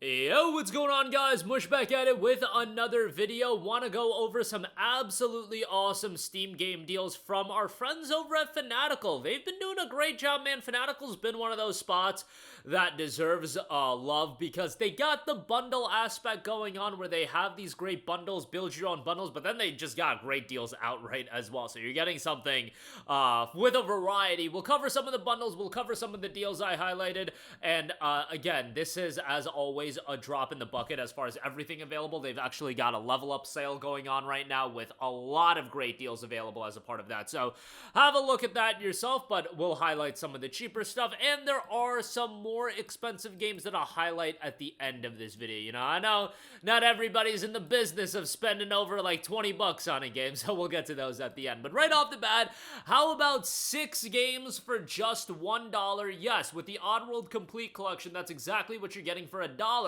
Yo, what's going on, guys? Mush back at it with another video. Want to go over some absolutely awesome Steam game deals from our friends over at Fanatical. They've been doing a great job, man. Fanatical's been one of those spots that deserves love because they got the bundle aspect going on where they have these great bundles, build your own bundles, but then they just got great deals outright as well. So you're getting something with a variety. We'll cover some of the bundles, we'll cover some of the deals I highlighted, and again, this is, as always, a drop in the bucket as far as everything available. They've actually got a level up sale going on right now with a lot of great deals available as a part of that. So have a look at that yourself, but we'll highlight some of the cheaper stuff, and there are some more expensive games that I'll highlight at the end of this video. You know, I know not everybody's in the business of spending over like 20 bucks on a game, so we'll get to those at the end. But right off the bat, how about 6 games for just $1? Yes, with the Oddworld Complete Collection, that's exactly what you're getting for $1.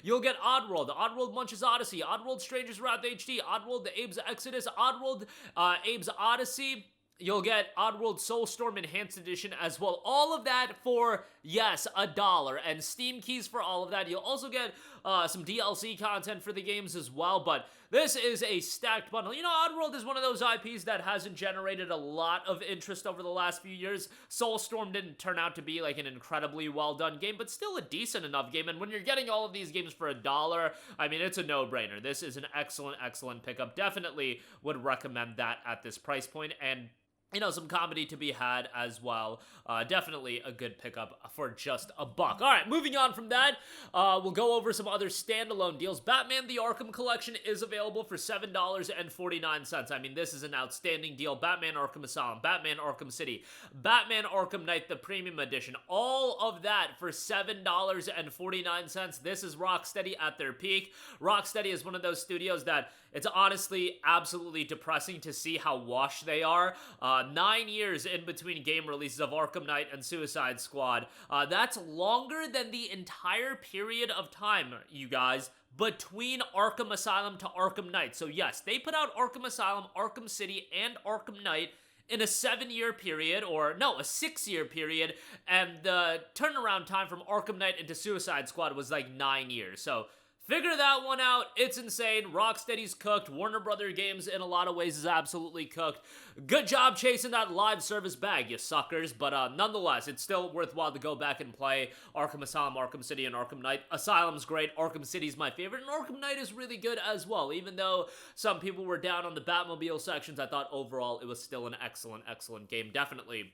You'll get Oddworld, Oddworld Munch's Odyssey, Oddworld Stranger's Wrath HD, Oddworld The Abe's Exodus, Oddworld Abe's Odyssey. You'll get Oddworld Soulstorm Enhanced Edition as well. All of that for, yes, $1. And Steam keys for all of that. You'll also get some DLC content for the games as well. But this is a stacked bundle. You know, Oddworld is one of those IPs that hasn't generated a lot of interest over the last few years. Soulstorm didn't turn out to be like an incredibly well-done game, but still a decent enough game. And when you're getting all of these games for $1, I mean, it's a no-brainer. This is an excellent, excellent pickup. Definitely would recommend that at this price point. And you know, some comedy to be had as well. Definitely a good pickup for just $1. All right, moving on from that, we'll go over some other standalone deals. Batman the Arkham Collection is available for $7.49. I mean, this is an outstanding deal. Batman Arkham Asylum, Batman Arkham City, Batman Arkham Knight, the Premium Edition, all of that for $7.49. This is Rocksteady at their peak. Rocksteady is one of those studios that it's honestly absolutely depressing to see how washed they are. 9 years in between game releases of Arkham Knight and Suicide Squad. That's longer than the entire period of time, you guys, between Arkham Asylum to Arkham Knight. So yes, they put out Arkham Asylum, Arkham City, and Arkham Knight in a 7-year period, or no, a 6-year period, and the turnaround time from Arkham Knight into Suicide Squad was like 9 years. So figure that one out. It's insane. Rocksteady's cooked. Warner Brother Games, in a lot of ways, is absolutely cooked. Good job chasing that live service bag, you suckers. But nonetheless, it's still worthwhile to go back and play Arkham Asylum, Arkham City, and Arkham Knight. Asylum's great. Arkham City's my favorite. And Arkham Knight is really good as well. Even though some people were down on the Batmobile sections, I thought overall it was still an excellent, excellent game. Definitely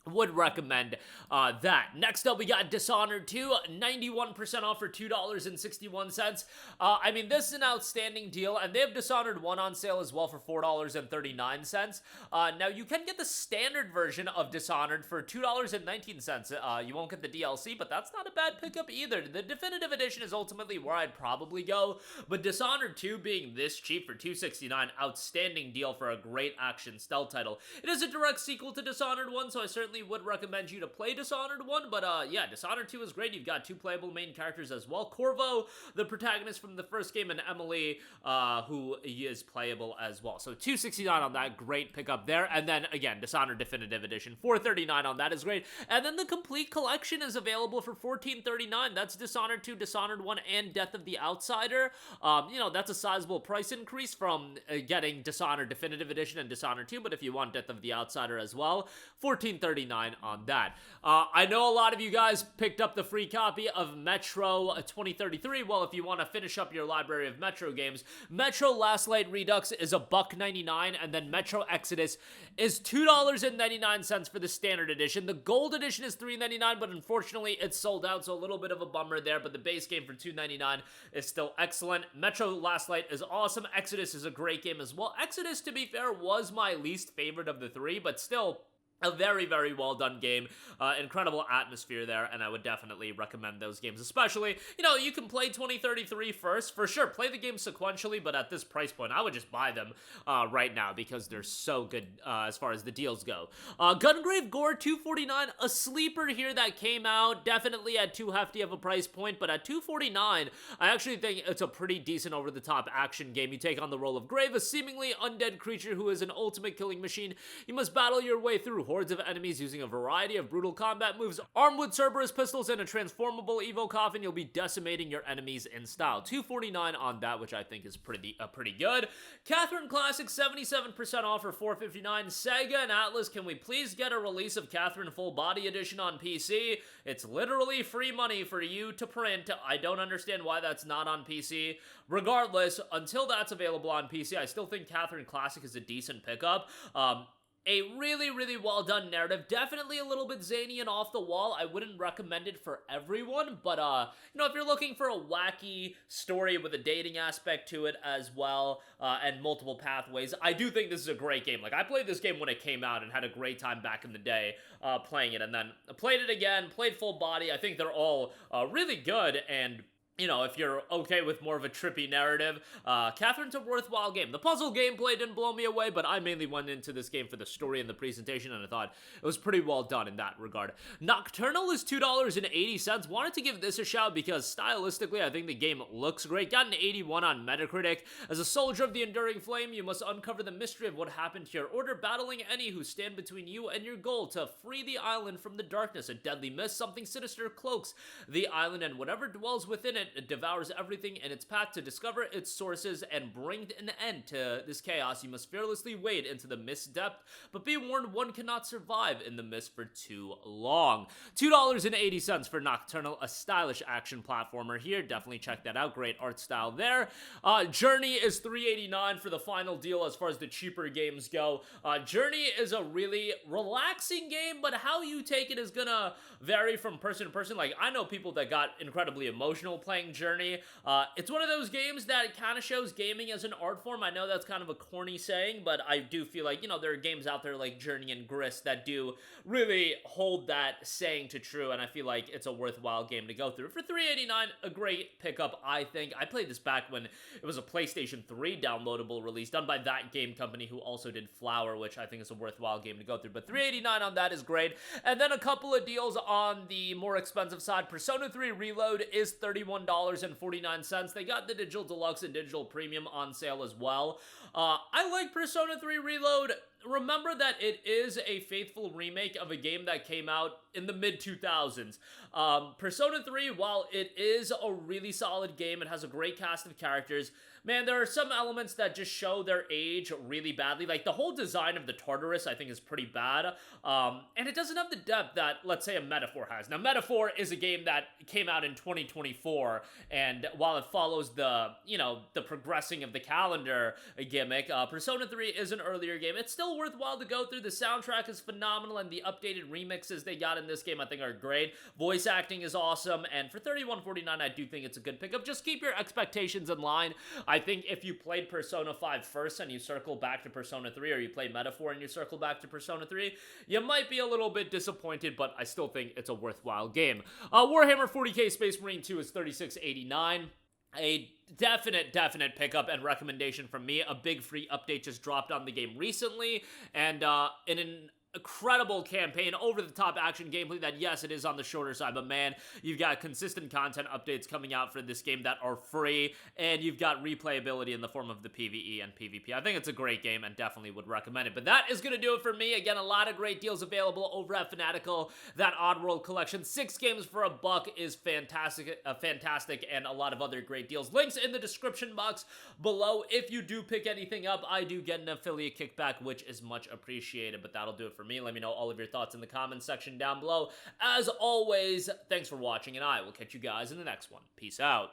would recommend that. Next up, we got Dishonored 2, 91% off for $2.61. I mean, this is an outstanding deal, and they have Dishonored 1 on sale as well for $4.39. Now, you can get the standard version of Dishonored for $2.19. You won't get the DLC, but that's not a bad pickup either. The Definitive Edition is ultimately where I'd probably go, but Dishonored 2 being this cheap for $2.69, outstanding deal for a great action stealth title. It is a direct sequel to Dishonored 1, so I certainly would recommend you to play Dishonored 1, but yeah, Dishonored 2 is great. You've got 2 playable main characters as well. Corvo, the protagonist from the first game, and Emily, who is playable as well. So $2.69 on that, great pickup there. And then again, Dishonored Definitive Edition, $4.39 on that is great. And then the Complete Collection is available for $14.39. That's Dishonored 2, Dishonored 1, and Death of the Outsider. You know, that's a sizable price increase from getting Dishonored Definitive Edition and Dishonored 2, but if you want Death of the Outsider as well, $14.39 on that. I know a lot of you guys picked up the free copy of Metro 2033. Well, if you want to finish up your library of Metro games, Metro Last Light Redux is $1.99, and then Metro Exodus is $2.99 for the standard edition. The gold edition is $3.99, but unfortunately it's sold out, so a little bit of a bummer there, but the base game for $2.99 is still excellent. Metro Last Light is awesome. Exodus is a great game as well. Exodus, to be fair, was my least favorite of the 3, but still a very, very well done game. Incredible atmosphere there, and I would definitely recommend those games. Especially, you know, you can play 2033 first. For sure, play the game sequentially, but at this price point, I would just buy them right now because they're so good as far as the deals go. Gungrave G.O.R.E, $2.49, a sleeper here that came out. Definitely at too hefty of a price point, but at $2.49, I actually think it's a pretty decent over-the-top action game. You take on the role of Grave, a seemingly undead creature who is an ultimate killing machine. You must battle your way through hordes of enemies using a variety of brutal combat moves. Armed with Cerberus pistols and a transformable Evo coffin, you'll be decimating your enemies in style. $249 on that, which I think is pretty good. Catherine Classic, 77% off for $459. Sega and Atlas, can we please get a release of Catherine Full Body Edition on PC? It's literally free money for you to print. I don't understand why that's not on PC. Regardless, until that's available on PC, I still think Catherine Classic is a decent pickup. A really well done narrative. Definitely a little bit zany and off the wall. I wouldn't recommend it for everyone, but you know, if you're looking for a wacky story with a dating aspect to it as well, and multiple pathways, I do think this is a great game. Like, I played this game when it came out and had a great time back in the day playing it, and then played it again, played Full Body. I think they're all really good, and you know, if you're okay with more of a trippy narrative, Catherine's a worthwhile game. The puzzle gameplay didn't blow me away, but I mainly went into this game for the story and the presentation, and I thought it was pretty well done in that regard. Nocturnal is $2.80. Wanted to give this a shout because stylistically, I think the game looks great. Got an 81 on Metacritic. As a soldier of the Enduring Flame, you must uncover the mystery of what happened to your order, battling any who stand between you and your goal to free the island from the darkness. A deadly mist, something sinister cloaks the island, and whatever dwells within it devours everything in its path. To discover its sources and bring an end to this chaos, you must fearlessly wade into the mist's depth, but be warned, one cannot survive in the mist for too long. $2.80 for Nocturnal, a stylish action platformer here. Definitely check that out. Great art style there. Journey is $3.89 for the final deal as far as the cheaper games go. Journey is a really relaxing game, but how you take it is gonna vary from person to person. Like, I know people that got incredibly emotional playing Journey. It's one of those games that kind of shows gaming as an art form. I know that's kind of a corny saying, but I do feel like, you know, there are games out there like Journey and Grist that do really hold that saying to true, and I feel like it's a worthwhile game to go through. For $3.89, a great pickup, I think. I played this back when it was a PlayStation 3 downloadable release done by that game company who also did Flower, which I think is a worthwhile game to go through. But $3.89 on that is great. And then a couple of deals on the more expensive side. Persona 3 Reload is $31.49. They got the Digital Deluxe and Digital Premium on sale as well. I like Persona 3 Reload. Remember that it is a faithful remake of a game that came out in the mid-2000s. Persona 3, while it is a really solid game, it has a great cast of characters, man, there are some elements that just show their age really badly. Like, the whole design of the Tartarus, I think, is pretty bad. And it doesn't have the depth that, let's say, a Metaphor has. Now, Metaphor is a game that came out in 2024, and while it follows the, you know, the progressing of the calendar gimmick, Persona 3 is an earlier game. It's still worthwhile to go through. The soundtrack is phenomenal, and the updated remixes they got in this game, I think, are great. Voice acting is awesome, and for $31.49, I do think it's a good pickup. Just keep your expectations in line. I think if you played Persona 5 first and you circle back to Persona 3, or you play Metaphor and you circle back to Persona 3, you might be a little bit disappointed, but I still think it's a worthwhile game. Warhammer 40k Space Marine 2 is $36.89. A definite pickup and recommendation from me. A big free update just dropped on the game recently, and in an incredible campaign, over-the-top action gameplay that, yes, it is on the shorter side, but man, you've got consistent content updates coming out for this game that are free, and you've got replayability in the form of the PvE and PvP. I think it's a great game and definitely would recommend it. But that is going to do it for me. Again, a lot of great deals available over at Fanatical. That Oddworld collection, 6 games for $1 is fantastic, and a lot of other great deals. Links in the description box below. If you do pick anything up, I do get an affiliate kickback, which is much appreciated, but that'll do it for me. Let me know all of your thoughts in the comments section down below. As always, thanks for watching, and I will catch you guys in the next one. Peace out.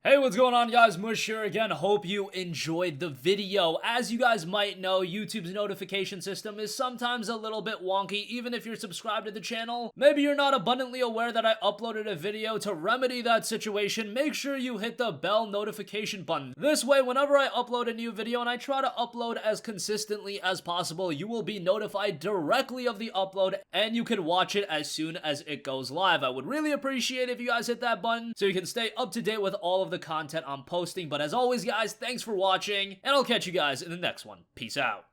Hey, what's going on, guys? Mush here again. Hope you enjoyed the video. As you guys might know, YouTube's notification system is sometimes a little bit wonky, even if you're subscribed to the channel. Maybe you're not abundantly aware that I uploaded a video. To remedy that situation, make sure you hit the bell notification button. This way, whenever I upload a new video, and I try to upload as consistently as possible, you will be notified directly of the upload, and you can watch it as soon as it goes live. I would really appreciate if you guys hit that button so you can stay up to date with all of the content I'm posting. But as always, guys, thanks for watching, and I'll catch you guys in the next one. Peace out.